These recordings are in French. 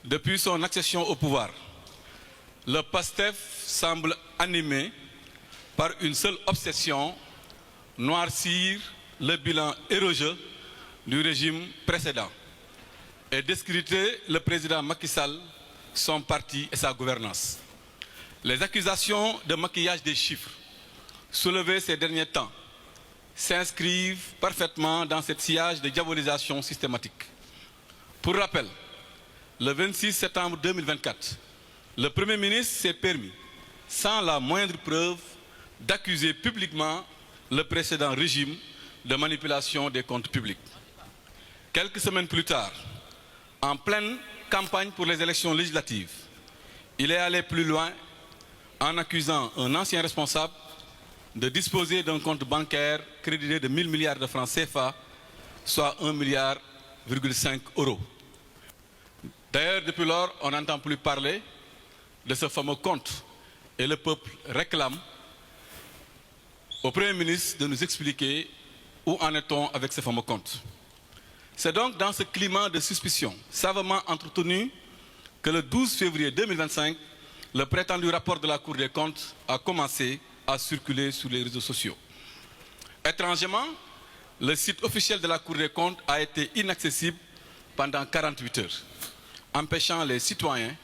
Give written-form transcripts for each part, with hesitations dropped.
Depuis son accession au pouvoir, le PASTEF semble animé par une seule obsession, noircir le bilan érogeux du régime précédent et discréditer le président Macky Sall, son parti et sa gouvernance. Les accusations de maquillage des chiffres soulevées ces derniers temps s'inscrivent parfaitement dans cette sillage de diabolisation systématique. Pour rappel, le 26 septembre 2024, le Premier ministre s'est permis, sans la moindre preuve, d'accuser publiquement le précédent régime de manipulation des comptes publics. Quelques semaines plus tard, en pleine campagne pour les élections législatives, il est allé plus loin en accusant un ancien responsable de disposer d'un compte bancaire crédité de 1000 milliards de francs CFA, soit 1,5 milliard d'euros. D'ailleurs, depuis lors, on n'entend plus parler de ce fameux compte et le peuple réclame au Premier ministre de nous expliquer où en est-on avec ce fameux compte. C'est donc dans ce climat de suspicion savamment entretenu que le 12 février 2025, le prétendu rapport de la Cour des comptes a commencé à circuler sur les réseaux sociaux. Étrangement, le site officiel de la Cour des comptes a été inaccessible pendant 48 heures, empêchant les citoyens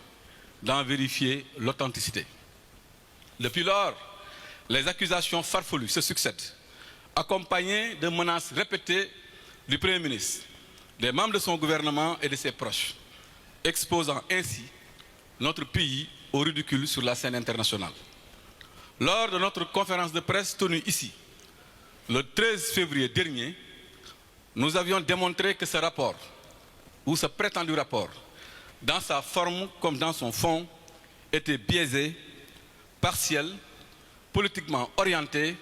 d'en vérifier l'authenticité. Depuis lors, les accusations farfelues se succèdent, accompagnées de menaces répétées du Premier ministre, des membres de son gouvernement et de ses proches, exposant ainsi notre pays au ridicule sur la scène internationale. Lors de notre conférence de presse tenue ici, le 13 février dernier, nous avions démontré que ce rapport, ou ce prétendu rapport, dans sa forme comme dans son fond, était biaisé, partiel, politiquement orienté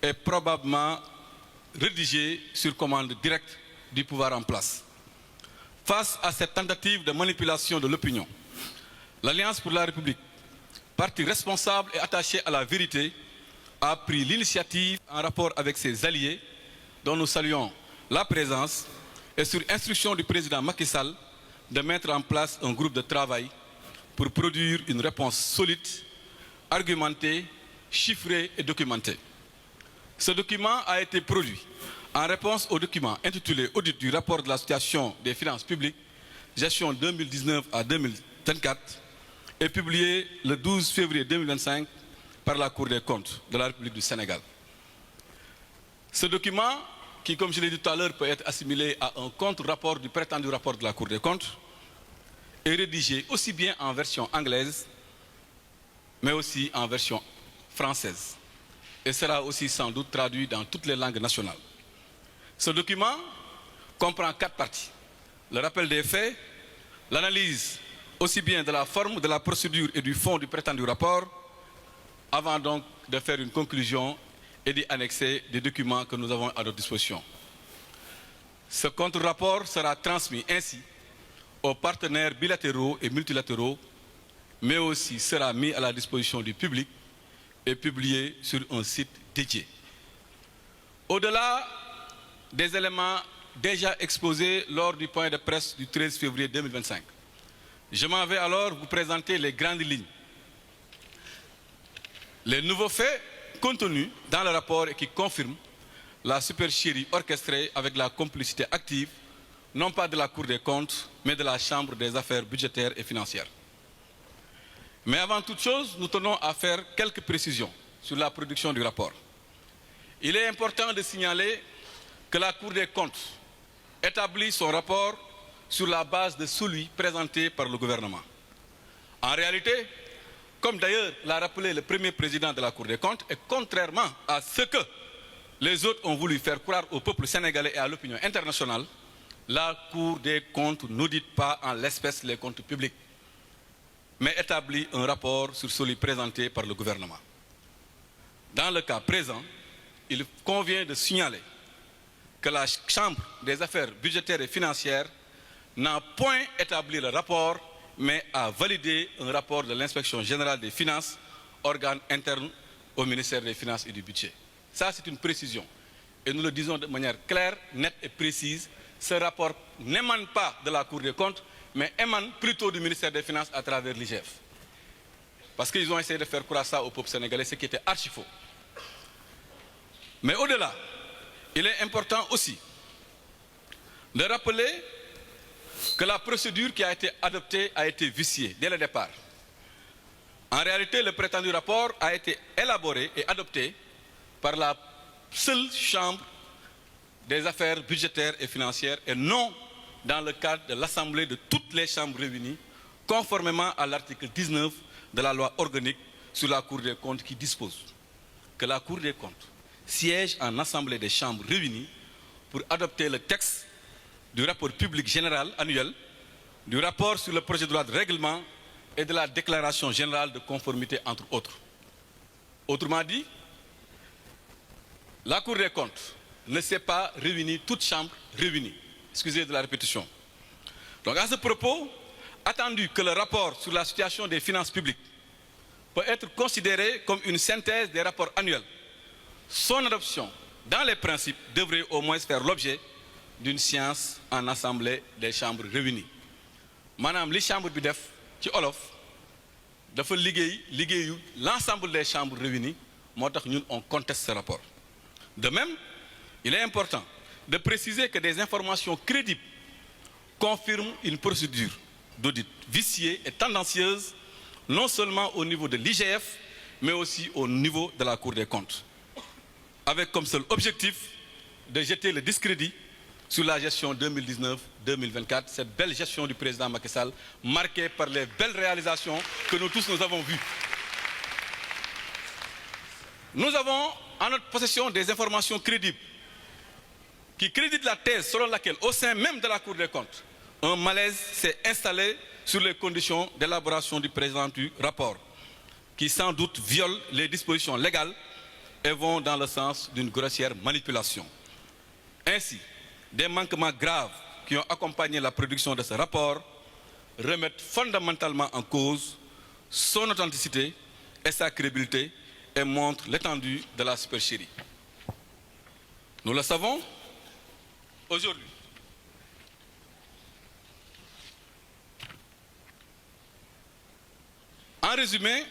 et probablement rédigé sur commande directe du pouvoir en place. Face à cette tentative de manipulation de l'opinion, l'Alliance pour la République, parti responsable et attaché à la vérité, a pris l'initiative en rapport avec ses alliés, dont nous saluons la présence, et sur instruction du président Macky Sall, de mettre en place un groupe de travail pour produire une réponse solide, argumentée, chiffrée et documentée. Ce document a été produit en réponse au document intitulé « Audit du rapport de la situation des finances publiques, gestion 2019 à 2024 » et publié le 12 février 2025 par la Cour des comptes de la République du Sénégal. Ce document, qui, comme je l'ai dit tout à l'heure, peut être assimilé à un contre-rapport du prétendu rapport de la Cour des comptes, est rédigé aussi bien en version anglaise, mais aussi en version française, et sera aussi sans doute traduit dans toutes les langues nationales. Ce document comprend 4 parties. Le rappel des faits, l'analyse aussi bien de la forme, de la procédure et du fond du prétendu rapport, avant donc de faire une conclusion et d'y annexer des documents que nous avons à notre disposition. Ce contre-rapport sera transmis ainsi aux partenaires bilatéraux et multilatéraux, mais aussi sera mis à la disposition du public et publié sur un site dédié. Au-delà des éléments déjà exposés lors du point de presse du 13 février 2025, je m'en vais alors vous présenter les grandes lignes. Les nouveaux faits contenus dans le rapport et qui confirment la supercherie orchestrée avec la complicité active, non pas de la Cour des comptes, mais de la Chambre des affaires budgétaires et financières. Mais avant toute chose, nous tenons à faire quelques précisions sur la production du rapport. Il est important de signaler que la Cour des comptes établit son rapport sur la base de celui présenté par le gouvernement. En réalité, comme d'ailleurs l'a rappelé le premier président de la Cour des comptes, et contrairement à ce que les autres ont voulu faire croire au peuple sénégalais et à l'opinion internationale, la Cour des comptes n'audite pas en l'espèce les comptes publics, mais établit un rapport sur celui présenté par le gouvernement. Dans le cas présent, il convient de signaler que la Chambre des affaires budgétaires et financières n'a point établi le rapport, mais a validé un rapport de l'inspection générale des finances, organe interne au ministère des Finances et du Budget. Ça, c'est une précision. Et nous le disons de manière claire, nette et précise. Ce rapport n'émane pas de la Cour des comptes, mais émanent plutôt du ministère des Finances à travers l'IGF. Parce qu'ils ont essayé de faire croire ça au peuple sénégalais, ce qui était archi faux. Mais au-delà, il est important aussi de rappeler que la procédure qui a été adoptée a été viciée dès le départ. En réalité, le prétendu rapport a été élaboré et adopté par la seule chambre des affaires budgétaires et financières et non dans le cadre de l'Assemblée de toutes les chambres réunies, conformément à l'article 19 de la loi organique sur la Cour des comptes qui dispose que la Cour des comptes siège en Assemblée des chambres réunies pour adopter le texte du rapport public général annuel, du rapport sur le projet de loi de règlement et de la déclaration générale de conformité, entre autres. Autrement dit, la Cour des comptes ne s'est pas réunie, toute chambre réunie. Excusez de la répétition. Donc à ce propos, attendu que le rapport sur la situation des finances publiques peut être considéré comme une synthèse des rapports annuels, son adoption dans les principes devrait au moins faire l'objet d'une séance en assemblée des chambres réunies. Madame, les chambres bi def ci olof dafa liggéeyu l'ensemble des chambres réunies, moo tax ñun on conteste ce rapport. De même, il est important de préciser que des informations crédibles confirment une procédure d'audit viciée et tendancieuse, non seulement au niveau de l'IGF, mais aussi au niveau de la Cour des comptes, avec comme seul objectif de jeter le discrédit sur la gestion 2019-2024, cette belle gestion du président Macky Sall, marquée par les belles réalisations que nous tous nous avons vues. Nous avons en notre possession des informations crédibles qui créditent la thèse selon laquelle, au sein même de la Cour des comptes, un malaise s'est installé sur les conditions d'élaboration du présent du rapport, qui sans doute violent les dispositions légales et vont dans le sens d'une grossière manipulation. Ainsi, des manquements graves qui ont accompagné la production de ce rapport remettent fondamentalement en cause son authenticité et sa crédibilité et montrent l'étendue de la supercherie. Nous le savons aujourd'hui. En résumé,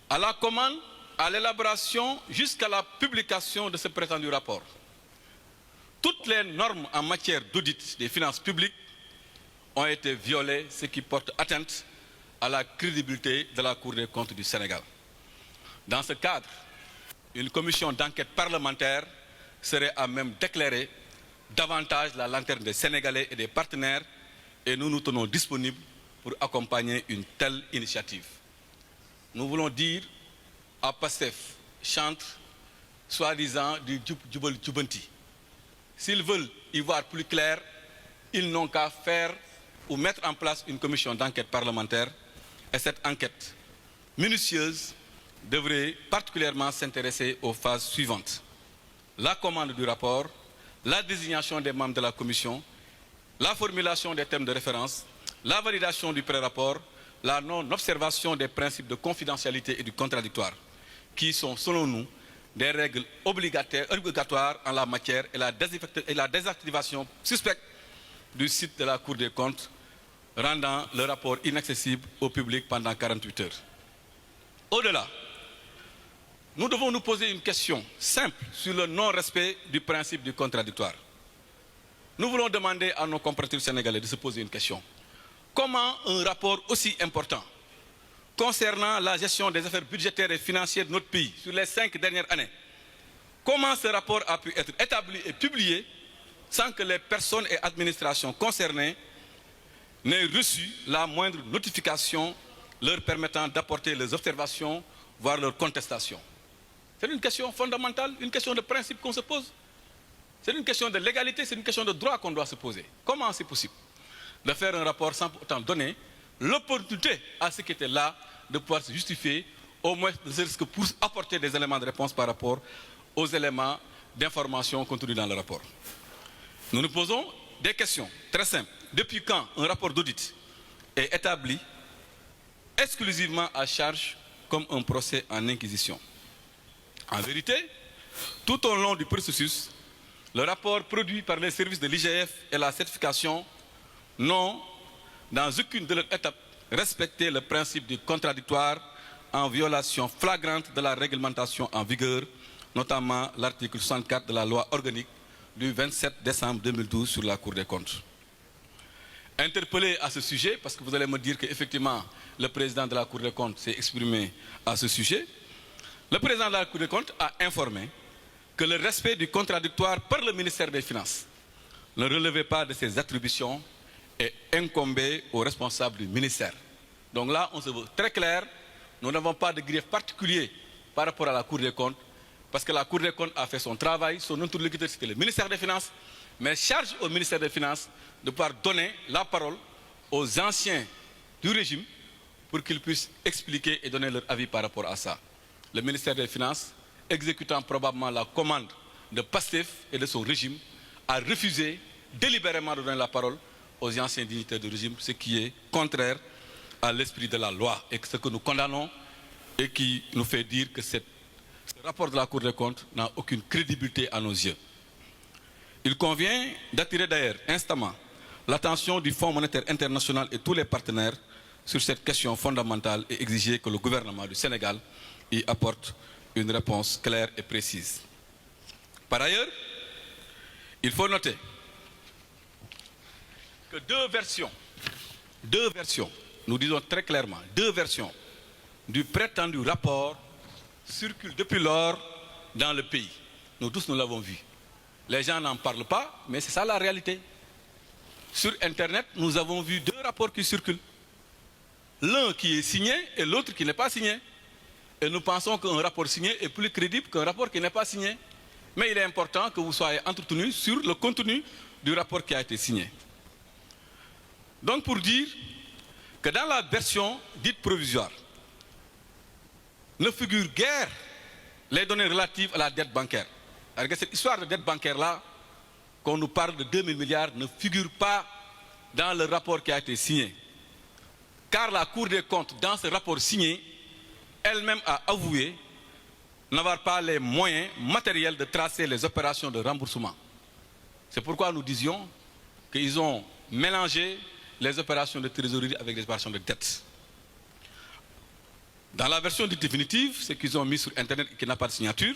à la commande, à l'élaboration jusqu'à la publication de ce prétendu rapport, toutes les normes en matière d'audit des finances publiques ont été violées, ce qui porte atteinte à la crédibilité de la Cour des comptes du Sénégal. Dans ce cadre, une commission d'enquête parlementaire serait à même d'éclairer davantage la lanterne des Sénégalais et des partenaires et nous nous tenons disponibles pour accompagner une telle initiative. Nous voulons dire à Pastef, chantre, soi-disant du Jubal Jubanti. S'ils veulent y voir plus clair, ils n'ont qu'à faire ou mettre en place une commission d'enquête parlementaire et cette enquête minutieuse devrait particulièrement s'intéresser aux phases suivantes. La commande du rapport, la désignation des membres de la commission, la formulation des termes de référence, la validation du pré-rapport, la non-observation des principes de confidentialité et du contradictoire, qui sont, selon nous, des règles obligatoires en la matière et la désactivation suspecte du site de la Cour des comptes, rendant le rapport inaccessible au public pendant 48 heures. Au-delà, nous devons nous poser une question simple sur le non-respect du principe du contradictoire. Nous voulons demander à nos compatriotes sénégalais de se poser une question. Comment un rapport aussi important concernant la gestion des affaires budgétaires et financières de notre pays sur les 5 dernières années, comment ce rapport a pu être établi et publié sans que les personnes et administrations concernées n'aient reçu la moindre notification leur permettant d'apporter leurs observations, voire leurs contestations? C'est une question fondamentale, une question de principe qu'on se pose. C'est une question de légalité, c'est une question de droit qu'on doit se poser. Comment c'est possible de faire un rapport sans pour autant donner l'opportunité à ceux qui étaient là de pouvoir se justifier, au moins pour apporter des éléments de réponse par rapport aux éléments d'information contenus dans le rapport? Nous nous posons des questions très simples. Depuis quand un rapport d'audit est établi exclusivement à charge comme un procès en inquisition? En vérité, tout au long du processus, le rapport produit par les services de l'IGF et la certification n'ont dans aucune de leurs étapes, respecté le principe du contradictoire en violation flagrante de la réglementation en vigueur, notamment l'article 64 de la loi organique du 27 décembre 2012 sur la Cour des comptes. Interpellé à ce sujet, parce que vous allez me dire qu'effectivement le président de la Cour des comptes s'est exprimé à ce sujet, le président de la Cour des comptes a informé que le respect du contradictoire par le ministère des Finances ne relevait pas de ses attributions et incombait aux responsables du ministère. Donc là, on se veut très clair, nous n'avons pas de grief particulier par rapport à la Cour des comptes, parce que la Cour des comptes a fait son travail, son interlocuteur c'était le ministère des Finances, mais charge au ministère des Finances de pouvoir donner la parole aux anciens du régime pour qu'ils puissent expliquer et donner leur avis par rapport à ça. Le ministère des Finances, exécutant probablement la commande de PASTEF et de son régime, a refusé délibérément de donner la parole aux anciens dignitaires du régime, ce qui est contraire à l'esprit de la loi et ce que nous condamnons et qui nous fait dire que ce rapport de la Cour des comptes n'a aucune crédibilité à nos yeux. Il convient d'attirer d'ailleurs instamment l'attention du Fonds monétaire international et tous les partenaires sur cette question fondamentale et exiger que le gouvernement du Sénégal y apporte une réponse claire et précise. Par ailleurs, il faut noter que deux versions, nous disons très clairement, deux versions du prétendu rapport circulent depuis lors dans le pays. Nous tous, nous l'avons vu. Les gens n'en parlent pas, mais c'est ça la réalité. Sur Internet, nous avons vu deux rapports qui circulent. L'un qui est signé et l'autre qui n'est pas signé. Et nous pensons qu'un rapport signé est plus crédible qu'un rapport qui n'est pas signé. Mais il est important que vous soyez entretenus sur le contenu du rapport qui a été signé. Donc pour dire que dans la version dite provisoire, ne figure guère les données relatives à la dette bancaire. Alors que cette histoire de dette bancaire-là, qu'on nous parle de 2000 milliards, ne figure pas dans le rapport qui a été signé. Car la Cour des comptes, dans ce rapport signé, elle-même a avoué n'avoir pas les moyens matériels de tracer les opérations de remboursement. C'est pourquoi nous disions qu'ils ont mélangé les opérations de trésorerie avec les opérations de dette. Dans la version définitive, ce qu'ils ont mis sur Internet et qui n'a pas de signature,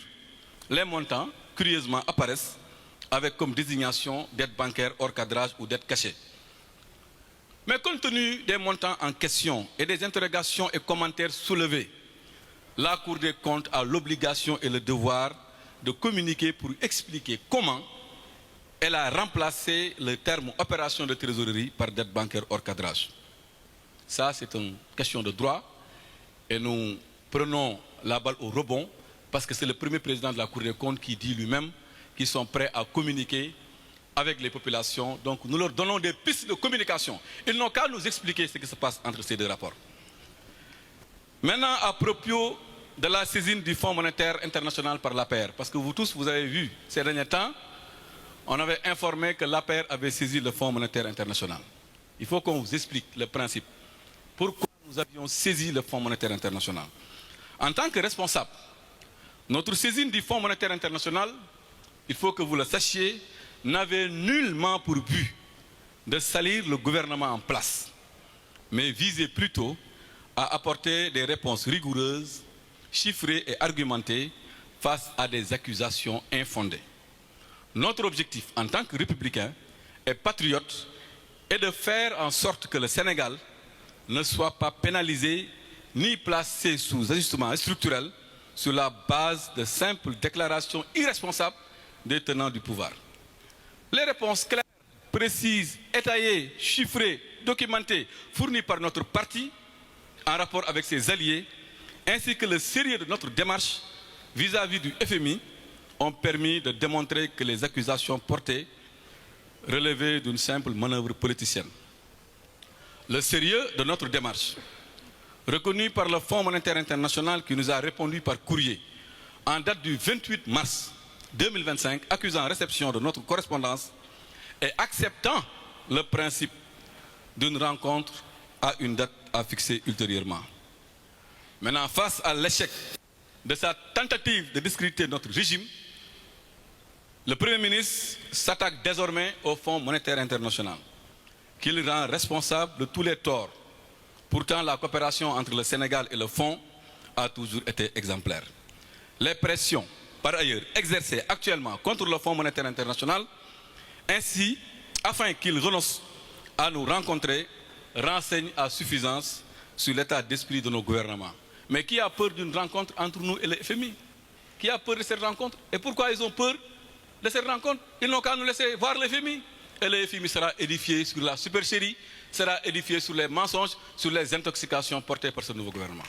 les montants, curieusement, apparaissent avec comme désignation dette bancaire hors cadrage ou dette cachée. Mais compte tenu des montants en question et des interrogations et commentaires soulevés, la Cour des comptes a l'obligation et le devoir de communiquer pour expliquer comment elle a remplacé le terme opération de trésorerie par dette bancaire hors cadrage. Ça, c'est une question de droit et nous prenons la balle au rebond parce que c'est le premier président de la Cour des comptes qui dit lui-même qu'ils sont prêts à communiquer avec les populations. Donc nous leur donnons des pistes de communication. Ils n'ont qu'à nous expliquer ce qui se passe entre ces deux rapports. Maintenant, à propos de la saisine du Fonds monétaire international par l'APR, parce que vous tous, vous avez vu ces derniers temps, on avait informé que l'APR avait saisi le Fonds monétaire international. Il faut qu'on vous explique le principe. Pourquoi nous avions saisi le Fonds monétaire international? En tant que responsable, notre saisine du Fonds monétaire international, il faut que vous le sachiez, n'avait nullement pour but de salir le gouvernement en place, mais visait plutôt à apporter des réponses rigoureuses, chiffrées et argumentées face à des accusations infondées. Notre objectif en tant que républicain et patriote est de faire en sorte que le Sénégal ne soit pas pénalisé ni placé sous ajustement structurel sur la base de simples déclarations irresponsables des tenants du pouvoir. Les réponses claires, précises, étayées, chiffrées, documentées, fournies par notre parti en rapport avec ses alliés, ainsi que le sérieux de notre démarche vis-à-vis du FMI, ont permis de démontrer que les accusations portées relevaient d'une simple manœuvre politicienne. Le sérieux de notre démarche, reconnu par le Fonds monétaire international qui nous a répondu par courrier en date du 28 mars 2025, accusant réception de notre correspondance et acceptant le principe d'une rencontre à une date à fixer ultérieurement. Maintenant, face à l'échec de sa tentative de discréditer notre régime, le Premier ministre s'attaque désormais au Fonds monétaire international. qu'il rend responsable de tous les torts. Pourtant, la coopération entre le Sénégal et le Fonds a toujours été exemplaire. Les pressions, par ailleurs, exercées actuellement contre le Fonds monétaire international, ainsi, afin qu'il renonce à nous rencontrer, renseignent à suffisance sur l'état d'esprit de nos gouvernements. Mais qui a peur d'une rencontre entre nous et le FMI? Qui a peur de cette rencontre? Et pourquoi ils ont peur de cette rencontre? Ils n'ont qu'à nous laisser voir le FMI. Et le FMI sera édifié sur la supercherie, sera édifié sur les mensonges, sur les intoxications portées par ce nouveau gouvernement.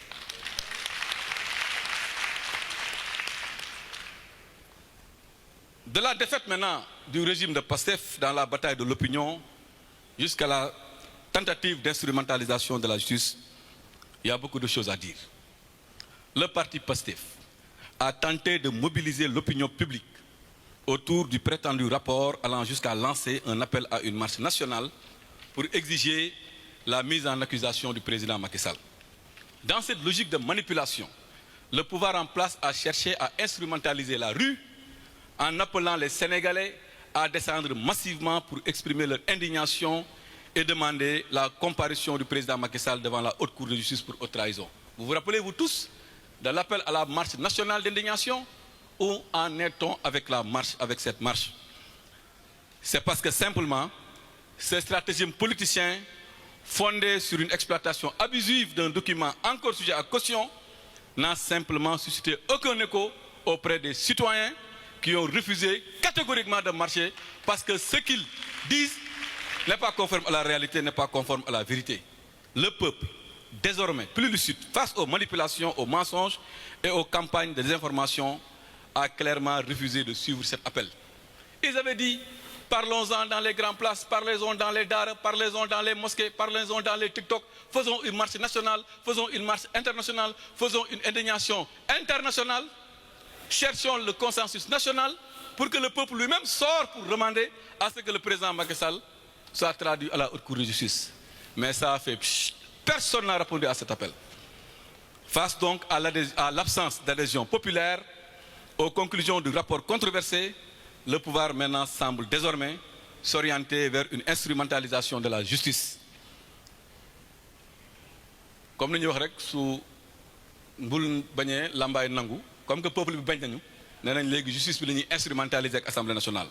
De la défaite maintenant du régime de PASTEF dans la bataille de l'opinion jusqu'à la tentative d'instrumentalisation de la justice, il y a beaucoup de choses à dire. Le parti PASTEF a tenté de mobiliser l'opinion publique autour du prétendu rapport allant jusqu'à lancer un appel à une marche nationale pour exiger la mise en accusation du président Macky Sall. Dans cette logique de manipulation, le pouvoir en place a cherché à instrumentaliser la rue en appelant les Sénégalais à descendre massivement pour exprimer leur indignation et demander la comparution du président Macky Sall devant la Haute Cour de justice pour haute trahison. Vous vous rappelez, vous tous, de l'appel à la marche nationale d'indignation? Où en est-on avec la marche, avec cette marche? C'est parce que simplement, ce stratagème politicien fondé sur une exploitation abusive d'un document encore sujet à caution n'a simplement suscité aucun écho auprès des citoyens qui ont refusé catégoriquement de marcher parce que ce qu'ils disent n'est pas conforme à la réalité, n'est pas conforme à la vérité. Le peuple, désormais plus lucide face aux manipulations, aux mensonges et aux campagnes de désinformation, a clairement refusé de suivre cet appel. Ils avaient dit, parlons-en dans les grandes places, parlons-en dans les dares, parlons-en dans les mosquées, parlons-en dans les TikTok, faisons une marche nationale, faisons une marche internationale, faisons une indignation internationale, cherchons le consensus national pour que le peuple lui-même sorte pour demander à ce que le président Macky Sall soit traduit à la Haute Cour de justice. Mais ça a fait pchit. Personne n'a répondu à cet appel. Face donc à l'absence d'adhésion populaire, aux conclusions du rapport controversé, le pouvoir maintenant semble désormais s'orienter vers une instrumentalisation de la justice. Comme nous l'avons dit, mbul bañé lambay nangu, comme que le peuple bi bañ nañu, nénañ légui justice bi lañuy instrumentaliser avec l'Assemblée nationale.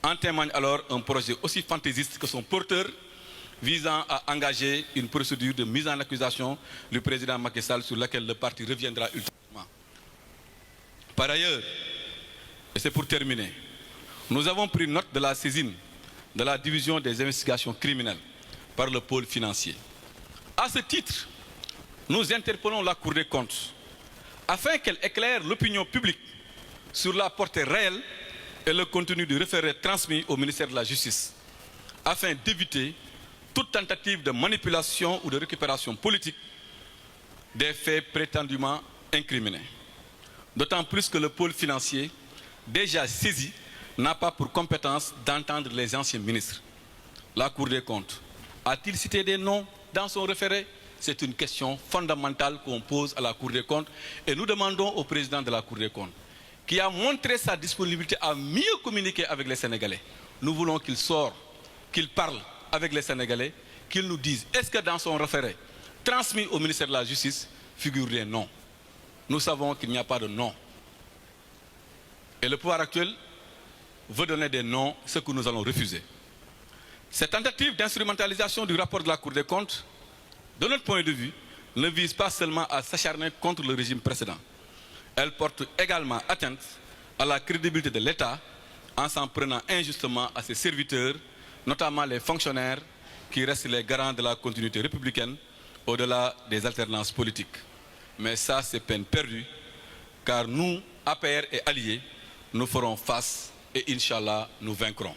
En témoigne alors un projet aussi fantaisiste que son porteur visant à engager une procédure de mise en accusation du président Macky Sall sur laquelle le parti reviendra ultérieurement. Par ailleurs, et c'est pour terminer, nous avons pris note de la saisine de la division des investigations criminelles par le pôle financier. À ce titre, nous interpellons la Cour des comptes afin qu'elle éclaire l'opinion publique sur la portée réelle et le contenu du référé transmis au ministère de la Justice, afin d'éviter toute tentative de manipulation ou de récupération politique des faits prétendument incriminés. D'autant plus que le pôle financier, déjà saisi, n'a pas pour compétence d'entendre les anciens ministres. La Cour des comptes a-t-il cité des noms dans son référé? C'est une question fondamentale qu'on pose à la Cour des comptes et nous demandons au président de la Cour des comptes, qui a montré sa disponibilité à mieux communiquer avec les Sénégalais. Nous voulons qu'il sorte, qu'il parle avec les Sénégalais, qu'il nous dise, est-ce que dans son référé, transmis au ministère de la Justice, figurent des noms? Nous savons qu'il n'y a pas de nom. Et le pouvoir actuel veut donner des noms, ce que nous allons refuser. Cette tentative d'instrumentalisation du rapport de la Cour des comptes, de notre point de vue, ne vise pas seulement à s'acharner contre le régime précédent. Elle porte également atteinte à la crédibilité de l'État en s'en prenant injustement à ses serviteurs, notamment les fonctionnaires qui restent les garants de la continuité républicaine au-delà des alternances politiques. Mais ça, c'est peine perdue, car nous, APR et alliés, nous ferons face et Inch'Allah, nous vaincrons.